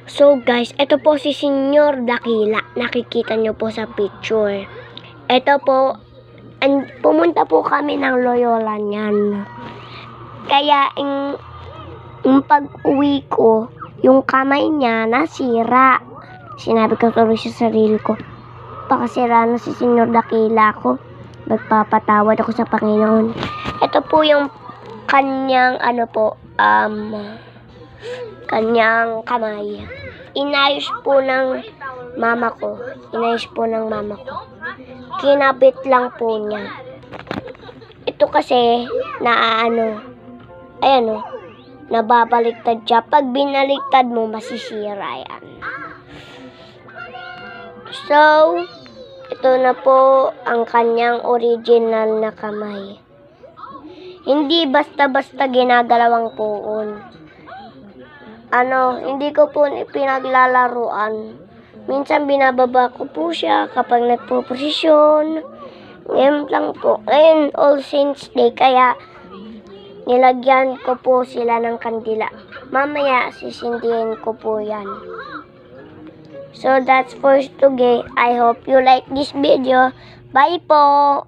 So guys, ito po si Senyor Dakila. Nakikita nyo po sa picture. Ito po, pumunta po kami ng Loyola niyan. Kaya yung pag-uwi ko, yung kamay niya nasira. Sinabi ko tuloy sa sarili ko, pakasira na si Senyor Dakila ko. Magpapatawad ako sa Panginoon. Ito po yung kanyang kanyang kamay. Inayos po ng mama ko. Kinabit lang po niya. Ito kasi nababaliktad siya. Pag binaliktad mo, masisira yan. So, ito na po ang kanyang original na kamay. Hindi basta-basta ginagalaw ang puon. Hindi ko po pinaglalaruan. Minsan binababa ko po siya kapag nagpo-posisyon. Ngayon lang po. Ngayon, All Saints Day, kaya nilagyan ko po sila ng kandila. Mamaya, sisindihin ko po yan. So, that's for today. I hope you like this video. Bye po!